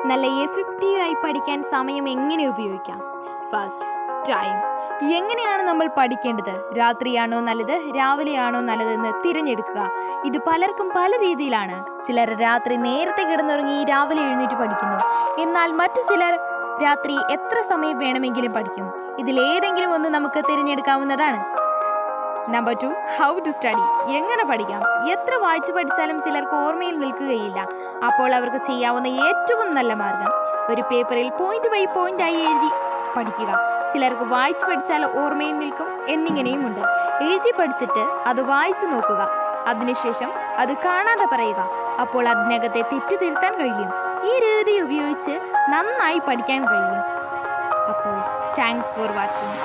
നല്ല എഫക്റ്റീവായി പഠിക്കാൻ സമയം എങ്ങനെ ഉപയോഗിക്കാം? First, time. എങ്ങനെയാണ് നമ്മൾ പഠിക്കേണ്ടത്? രാത്രിയാണോ നല്ലത്, രാവിലെയാണോ നല്ലതെന്ന് തിരഞ്ഞെടുക്കുക. ഇത് പലർക്കും പല രീതിയിലാണ്. ചിലർ രാത്രി നേരത്തെ കിടന്നുറങ്ങി രാവിലെ എഴുന്നേറ്റ് പഠിക്കുന്നു. എന്നാൽ മറ്റു ചിലർ രാത്രി എത്ര സമയം വേണമെങ്കിലും പഠിക്കും. ഇതിലേതെങ്കിലും ഒന്ന് നമുക്ക് തിരഞ്ഞെടുക്കാവുന്നതാണ്. Number 2, how to study. എങ്ങനെ പഠിക്കാം? എത്ര വായിച്ചു പഠിച്ചാലും ചിലർക്ക് ഓർമ്മയിൽ നിൽക്കുകയില്ല. അപ്പോൾ അവർക്ക് ചെയ്യാവുന്ന ഏറ്റവും നല്ല മാർഗം ഒരു പേപ്പറിൽ പോയിന്റ് ബൈ പോയിന്റ് ആയി എഴുതി പഠിക്കുക. ചിലർക്ക് വായിച്ചു പഠിച്ചാൽ ഓർമ്മയിൽ നിൽക്കും എന്നിങ്ങനെയുമുണ്ട്. എഴുതി പഠിച്ചിട്ട് അത് വായിച്ചു നോക്കുക. അതിനുശേഷം അത് കാണാതെ പറയുക. അപ്പോൾ അതിനകത്തെ തെറ്റ് തിരുത്താൻ കഴിയും. ഈ രീതി ഉപയോഗിച്ച് നന്നായി പഠിക്കാൻ കഴിയും. അപ്പോൾ താങ്ക്സ് ഫോർ വാച്ചിങ്.